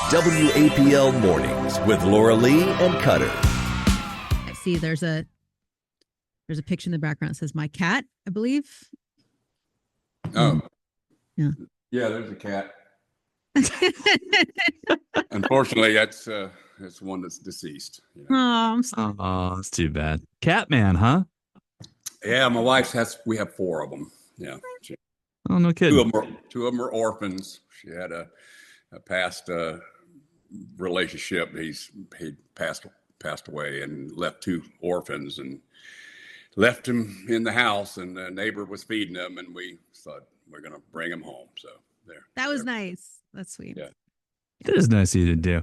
WAPL Mornings with Laura Lee and Cutter. I see there's a picture in the background that says my cat, I believe. Oh. Yeah. Yeah, there's a cat. Unfortunately, that's one that's deceased. You know? Oh, I'm sorry. Oh, that's too bad. Catman, huh? Yeah, my wife we have 4 of them. Yeah. Oh, no kidding. Two of them are orphans. She had a past relationship. He passed away and left 2 orphans and left them in the house, and the neighbor was feeding them, and we thought we're going to bring them home. So there. That was nice. That's sweet. Yeah. That is nice of you to do.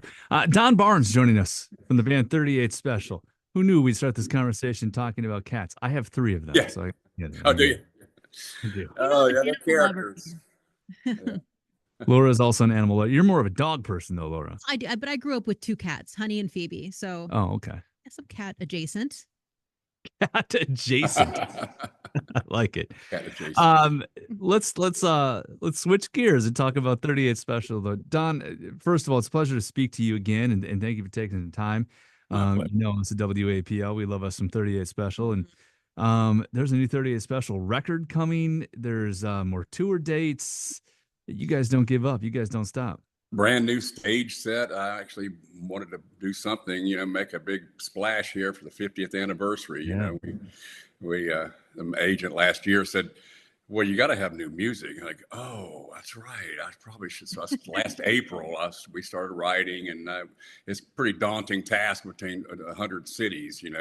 Don Barnes joining us from the band 38 Special. Who knew we'd start this conversation talking about cats? I have 3 of them. Yeah. So Oh, do you? I do. Oh, yeah, they're characters. Yeah. Laura is also an animal lover. You're more of a dog person, though, Laura. I do, but I grew up with 2 cats, Honey and Phoebe. So Oh, okay. yes, I'm cat adjacent. Cat adjacent. I like it. Cat adjacent. Let's switch gears and talk about 38 Special, though. Don, first of all, it's a pleasure to speak to you again, and thank you for taking the time. It's a WAPL. We love us some 38 Special, and there's a new 38 Special record coming. There's more tour dates. You guys don't give up. You guys don't stop. Brand new stage set. I actually wanted to do something, make a big splash here for the 50th anniversary. You know, we the agent last year said, well, you got to have new music. Like, oh, that's right. I probably should. So last April, we started writing, and it's a pretty daunting task between 100 cities. You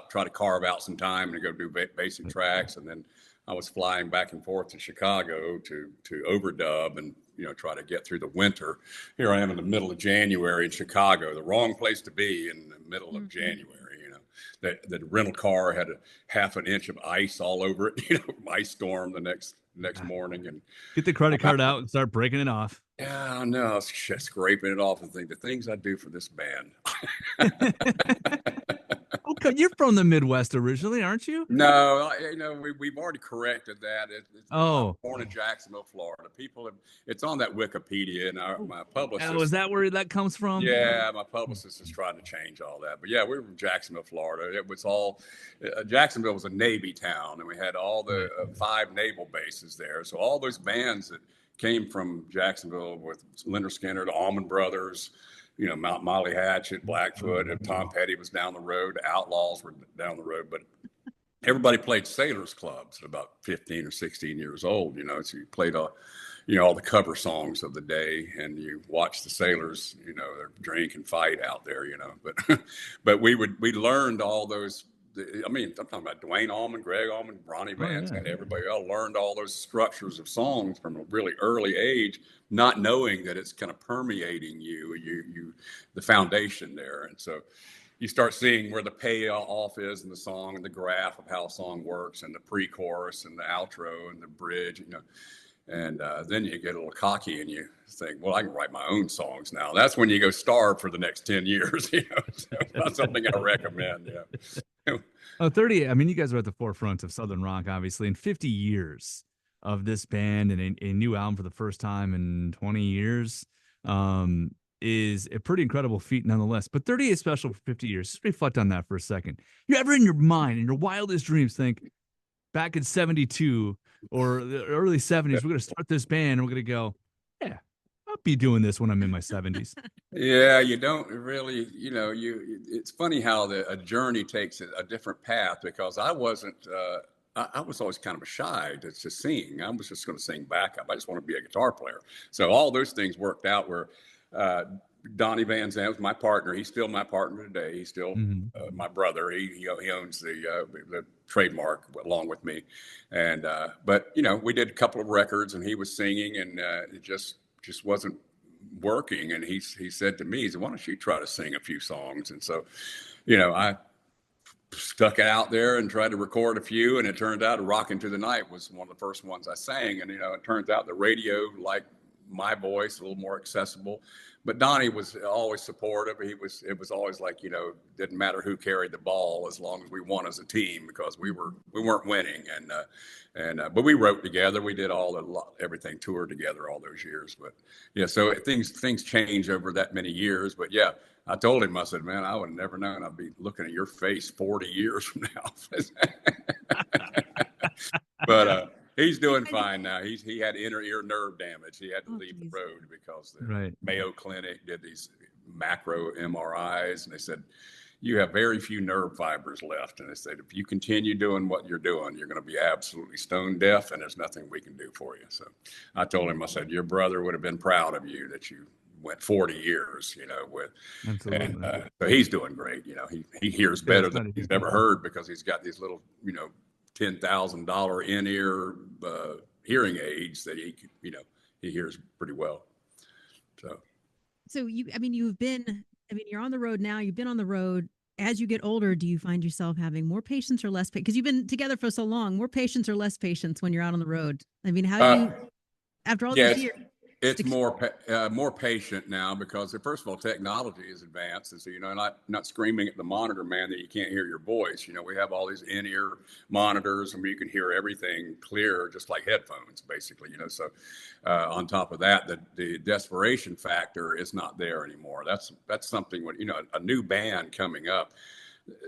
try to carve out some time and go do basic tracks. And then I was flying back and forth to Chicago to overdub and, try to get through the winter. Here I am in the middle of January in Chicago, the wrong place to be in the middle of January. The rental car had a half an inch of ice all over it, ice storm the next morning. And get the credit card out and start breaking it off. Yeah, I know. I was just scraping it off and think the things I do for this band. Okay, you're from the Midwest originally, aren't you? No, we've already corrected that. I'm born in Jacksonville, Florida. It's on that Wikipedia, and my publicist. Oh, is that where that comes from? Yeah, my publicist is trying to change all that. But yeah, we were from Jacksonville, Florida. It was all Jacksonville was a Navy town, and we had all the 5 naval bases there. So all those bands that came from Jacksonville with Leonard Skinner, the Allman Brothers, Mount Molly Hatchet, Blackfoot, and Tom Petty was down the road. The Outlaws were down the road, but everybody played Sailors Clubs at about 15 or 16 years old. So you played all the cover songs of the day, and you watched the sailors, drink and fight out there, But we learned all those. I'm talking about Dwayne Allman, Greg Allman, Ronnie Vance, and everybody all learned all those structures of songs from a really early age, not knowing that it's kind of permeating you the foundation there. And so you start seeing where the payoff is in the song and the graph of how a song works and the pre-chorus and the outro and the bridge, And then you get a little cocky and you think, well, I can write my own songs now. That's when you go starve for the next 10 years. So it's not something I recommend. 30. I mean, you guys are at the forefront of Southern rock, obviously, in 50 years of this band, and a new album for the first time in 20 years is a pretty incredible feat nonetheless. But 38 Special for 50 years. Just reflect on that for a second. You ever in your mind, in your wildest dreams, think back in 72 or the early 70s, we're going to start this band and we're going to go, yeah, I'll be doing this when I'm in my 70s. Yeah, you don't really, it's funny how a journey takes a different path, because I wasn't, I was always kind of shy to sing. I was just going to sing backup. I just want to be a guitar player. So all those things worked out where Donnie Van Zandt was my partner. He's still my partner today. He's still my brother. He owns the trademark along with me. And but we did a couple of records, and he was singing, and it just wasn't working. And he said to me, he said, "Why don't you try to sing a few songs?" And so, I stuck it out there and tried to record a few, and it turned out "Rockin' to the Night" was one of the first ones I sang. And it turns out the radio liked my voice, a little more accessible. But Donnie was always supportive. It was always like, didn't matter who carried the ball as long as we won as a team, because we weren't winning. But we wrote together. We did everything, toured together all those years. But yeah, so things change over that many years. But yeah, I told him, I said, man, I would have never known I'd be looking at your face 40 years from now. But he's doing fine now. He had inner ear nerve damage. He had to leave the road because the Mayo Clinic did these macro MRIs, and they said, you have very few nerve fibers left. And they said, if you continue doing what you're doing, you're going to be absolutely stone deaf, and there's nothing we can do for you. So I told him, I said, your brother would have been proud of you that you went 40 years, with, absolutely. And so he's doing great. He hears better than he's ever heard, because he's got these little, $10,000 in-ear hearing aids that he hears pretty well. So you're on the road now. You've been on the road. As you get older, do you find yourself having more patience or less patience? Because you've been together for so long. More patience or less patience when you're out on the road? I mean, how do you, after all these years? It's more patient now, because first of all, technology is advanced, and so not screaming at the monitor man that you can't hear your voice. We have all these in-ear monitors, and you can hear everything clear, just like headphones, basically. So on top of that, the desperation factor is not there anymore. That's something when a new band coming up,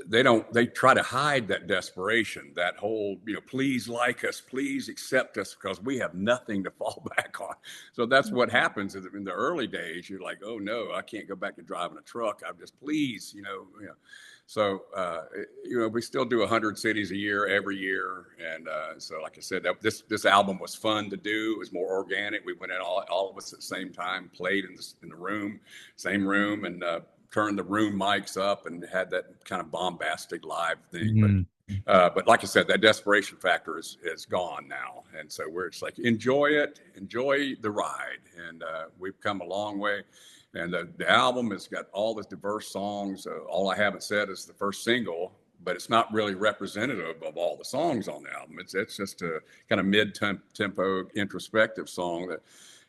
they try to hide that desperation, that whole, please like us, please accept us, because we have nothing to fall back on. So that's what happens in the early days. You're like, oh no, I can't go back to driving a truck. I'm just, please, So, we still do 100 cities a year, every year. And so, like I said, this album was fun to do. It was more organic. We went in all of us at the same time, played in the same room, and turned the room mics up and had that kind of bombastic live thing. Mm-hmm. But like I said, that desperation factor is gone now. And so it's like, enjoy the ride. And we've come a long way. And the album has got all this diverse songs. All I Haven't Said is the first single, but it's not really representative of all the songs on the album. It's just a kind of mid-tempo introspective song that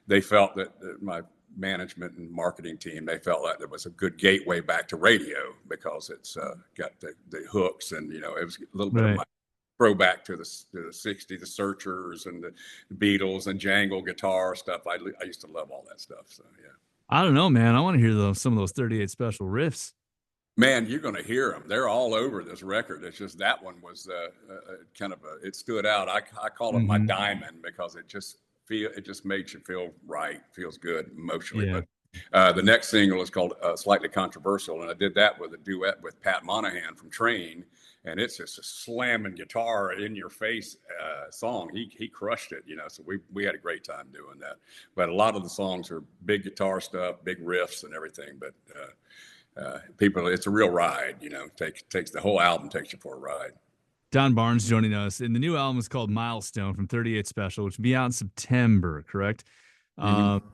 they felt that my management and marketing team, they felt like there was a good gateway back to radio, because it's got the hooks, and it was a little bit of my throwback to the 60s, the Searchers and the Beatles and jangle guitar stuff. I used to love all that stuff. So yeah. I don't know, man. I want to hear some of those 38 special riffs. Man, you're going to hear them. They're all over this record. It's just that one was it stood out. I call it my diamond, because it just makes you feel right, feels good emotionally. Yeah. But the next single is called Slightly Controversial, and I did that with a duet with Pat Monahan from Train, and it's just a slamming guitar in your face song. He crushed it, So we had a great time doing that. But a lot of the songs are big guitar stuff, big riffs and everything. But it's a real ride, takes the whole album takes you for a ride. Don Barnes joining us, and the new album is called Milestone from 38 Special, which will be out in September, correct? Mm-hmm.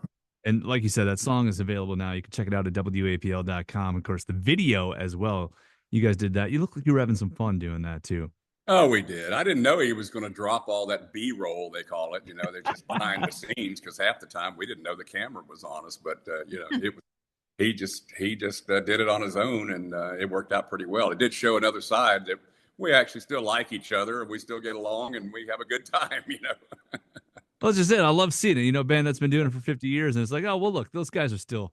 And like you said, that song is available now. You can check it out at WAPL.com. Of course, the video as well. You guys did that. You look like you were having some fun doing that too. Oh, we did. I didn't know he was going to drop all that B-roll, they call it. They're just behind the scenes, because half the time we didn't know the camera was on us. But it was. He just did it on his own, and it worked out pretty well. It did show another side that we actually still like each other, and we still get along, and we have a good time, Well, that's just it. I love seeing it. A band that's been doing it for 50 years, and it's like, oh, well, look, those guys are still,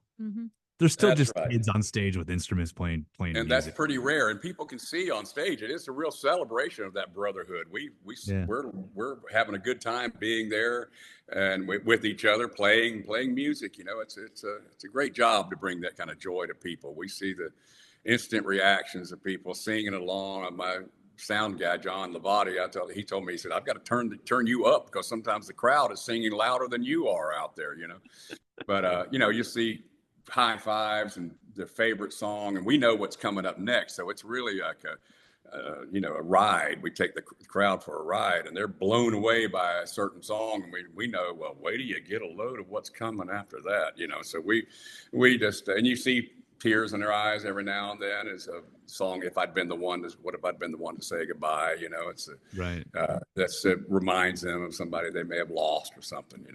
they're still that's just kids on stage with instruments playing and music. That's pretty rare, and people can see on stage. It is a real celebration of that brotherhood. We're having a good time being there and with each other, playing music. It's a great job to bring that kind of joy to people. We see the instant reactions of people singing along. My sound guy, John Lavati, he told me, he said, I've got to turn you up, because sometimes the crowd is singing louder than you are out there, But, you see high fives and their favorite song, and we know what's coming up next. So it's really like a ride. We take the crowd for a ride, and they're blown away by a certain song. And we know, well, wait till you get a load of what's coming after that, So we just, and you see tears in their eyes every now and then. Is a song, what if I'd been the one to say goodbye? It reminds them of somebody they may have lost or something,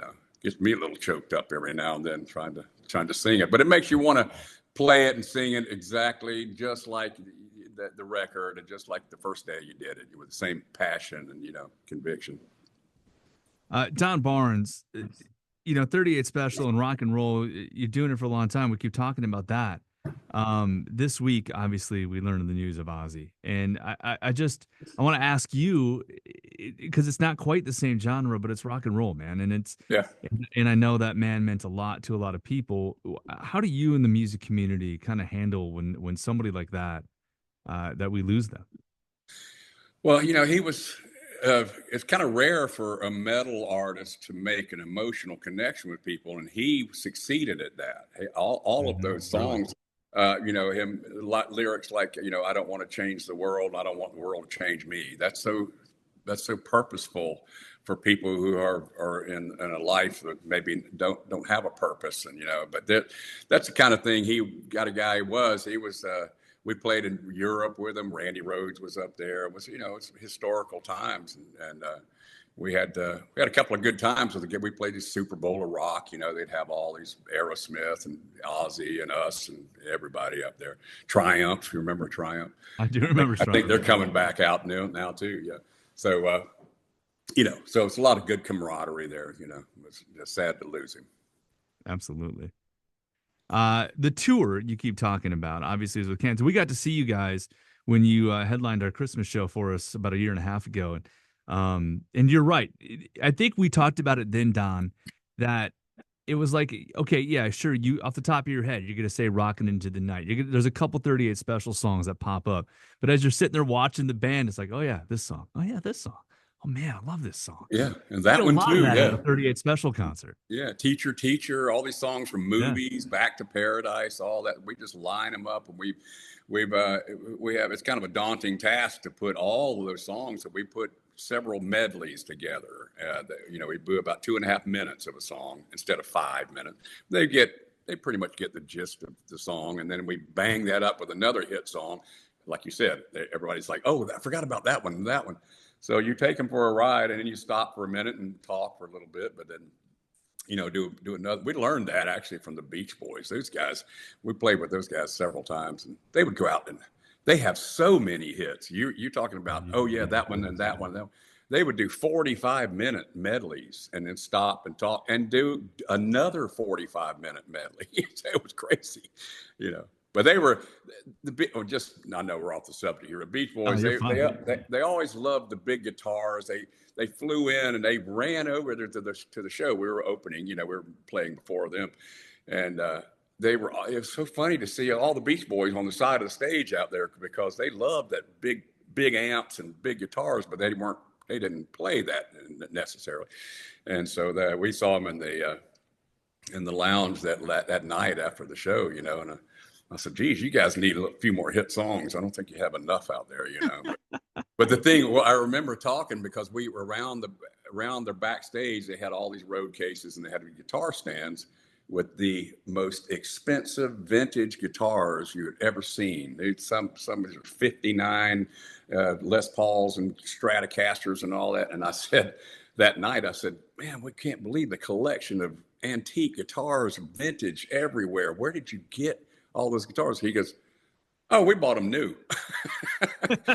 gets me a little choked up every now and then trying to sing it. But it makes you want to play it and sing it exactly just like the record, and just like the first day you did it, with the same passion and conviction. Don Barnes, 38 Special and rock and roll, you're doing it for a long time. We keep talking about that. This week, obviously, we learned the news of Ozzy, and I want to ask you, because it's not quite the same genre, but it's rock and roll, man, and it's and I know that man meant a lot to a lot of people. How do you in the music community kind of handle when somebody like that we lose them? Well, he was. It's kind of rare for a metal artist to make an emotional connection with people, and he succeeded at that. All of those songs. Him lyrics like, I don't want to change the world. I don't want the world to change me. That's so purposeful for people who are in a life that maybe don't have a purpose. And, but that's the kind of thing he was. We played in Europe with him. Randy Rhoads was up there. It was, it's historical times. And we had a couple of good times with the. We played this Super Bowl of rock. They'd have all these Aerosmith and Ozzy and us and everybody up there. Triumph, you remember Triumph? I do remember. I think they're coming back out now too. Yeah. So so it's a lot of good camaraderie there. It's sad to lose him. Absolutely. The tour you keep talking about, obviously, is with Kansas. We got to see you guys when you headlined our Christmas show for us about a year and a half ago. And you're right. I think we talked about it then, Don, that it was like, okay, yeah, sure. You off the top of your head, you're going to say Rockin' Into the Night. There's a couple 38 Special songs that pop up. But as you're sitting there watching the band, it's like, oh, yeah, this song. Oh, yeah, this song. Oh, man, I love this song. Yeah, and that one too. At a 38 Special concert. Yeah, Teacher, all these songs from movies, Back to Paradise, all that. We just line them up, and we have. It's kind of a daunting task to put all of those songs. So we put several medleys together. We do about 2.5 minutes of a song instead of 5 minutes. They pretty much get the gist of the song, and then we bang that up with another hit song. Like you said, everybody's like, "Oh, I forgot about that one, that one." So you take them for a ride, and then you stop for a minute and talk for a little bit, but then, do another. We learned that actually from the Beach Boys. Those guys, we played with those guys several times, and they would go out and they have so many hits. You're talking about, oh yeah, that one and that one. They would do 45-minute medleys and then stop and talk and do another 45-minute medley. It was crazy, But they were I know we're off the subject here. The Beach Boys, they always loved the big guitars. They flew in and they ran over there to the show. We were opening, we were playing before them, and it was so funny to see all the Beach Boys on the side of the stage out there because they loved that big amps and big guitars, but they didn't play that necessarily, and so we saw them in the lounge that night after the show, and. I said, geez, you guys need a few more hit songs. I don't think you have enough out there, But the thing, I remember talking because we were around their backstage. They had all these road cases and they had guitar stands with the most expensive vintage guitars you had ever seen. Some 59 Les Pauls and Stratocasters and all that. And I said that night, man, we can't believe the collection of antique guitars, vintage everywhere. Where did you get all those guitars? He goes, oh, we bought them new.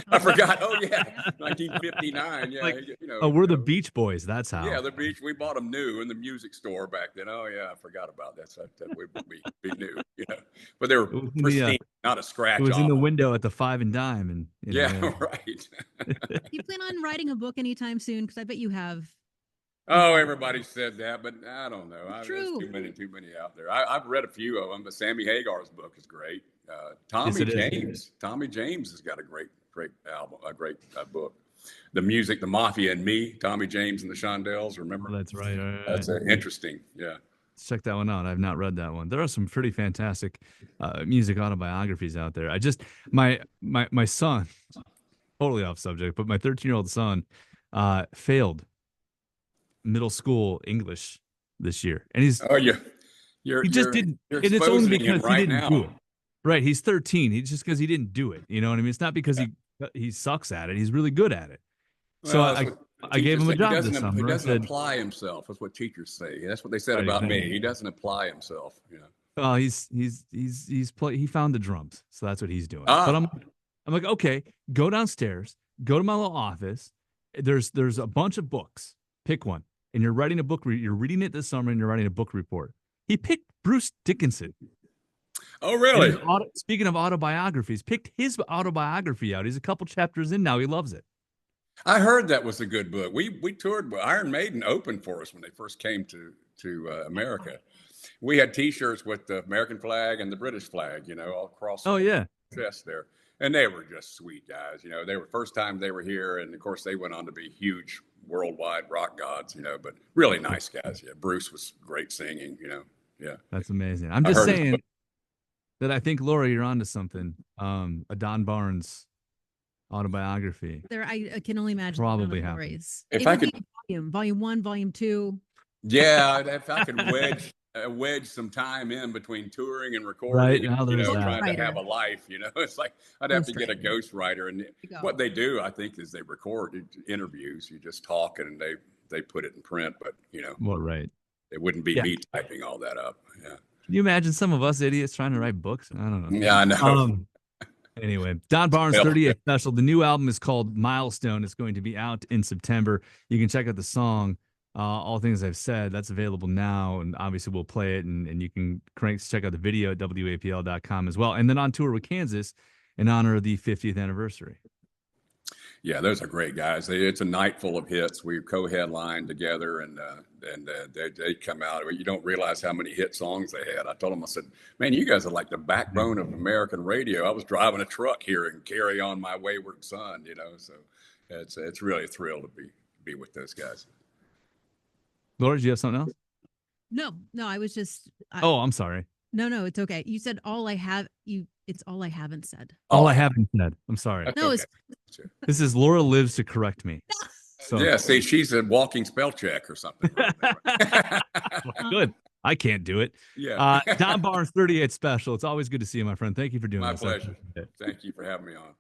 I forgot. Oh yeah, 1959. Yeah, we're the Beach Boys. That's how. Yeah, we bought them new in the music store back then. Oh yeah, I forgot about that. So that would be new. But they were pristine, not a scratch. It was off. In the window at the Five and Dime, and right. Do you plan on writing a book anytime soon? Because I bet you have. Oh, everybody said that, but I don't know. True. There's too many out there. I've read a few of them, but Sammy Hagar's book is great. Tommy James has got a great album, a great book. The music, The Mafia and Me, Tommy James and the Shondells. Remember? Oh, that's right. That's interesting. Yeah. Let's check that one out. I've not read that one. There are some pretty fantastic music autobiographies out there. My son, totally off subject, but my 13-year-old son failed middle school English this year, and he's he just didn't, and it's only because he didn't do it. Right, he's 13. He's just because he didn't do it. You know what I mean? It's not because he sucks at it. He's really good at it. So I gave him a He job doesn't, this summer. he I doesn't said, apply himself. That's what teachers say. That's what they said Right, about me. exactly. He doesn't apply himself. You know. "Oh, he found the drums, so that's what he's doing." But Ah, I'm like, okay, go downstairs, go to my little office. There's a bunch of books. Pick one, and you're writing a book. You're reading it this summer, and you're writing a book report. He picked Bruce Dickinson. oh, And really? speaking of autobiographies, picked his autobiography out. He's a couple chapters in now. He loves it. I heard that was a good book. We toured. Iron Maiden opened for us when they first came to America. We had T-shirts with the American flag and the British flag, you know, all across Oh yeah, the chest there. And they were just sweet guys. You know, they were first time they were here, and of course they went on to be huge worldwide rock gods. You know, but really nice guys. Yeah, Bruce was great singing. You know, yeah, that's amazing. I'm I just heard his saying book. that I think Laura, you're onto something. A Don Barnes autobiography. I can only imagine Probably the happen. stories. If It I would could- be volume 1, volume 2. Yeah, if I could wedge some time in between touring and recording, Right, and, now you there's know, that. trying to have a life, you know, it's like I'd have to get a ghostwriter. And what they do, I think, is they record interviews. You just talk and they put it in print, but you know, Well, right. it wouldn't be Yeah. me typing all that up. Yeah. Can you imagine some of us idiots trying to write books? I don't know. Yeah, I know. Anyway, Don Barnes' Well, 38th special. The new album is called Milestone. It's going to be out in September. You can check out the song, All Things I've Said. That's available now, and obviously we'll play it, and you can check out the video at WAPL.com as well. And then on tour with Kansas in honor of the 50th anniversary. Yeah, those are great guys. It's a night full of hits. We co-headlined together, and they come out. You don't realize how many hit songs they had. I told them, I said, "Man, you guys are like the backbone of American radio." I was driving a truck here and Carry On My Wayward Son, you know. So it's really a thrill to be with those guys. Laura, do you have something else? No, I was just. Oh, I'm sorry. No, it's okay. You said all I have. It's all I haven't said. All I haven't said. I'm sorry. That's No, okay. This is Laura lives to correct me. So Yeah, see, she's a walking spell check or something. good. I can't do it. Yeah. Don Barnes 38 special. It's always good to see you, my friend. Thank you for doing My this. pleasure. Thank you for having me on.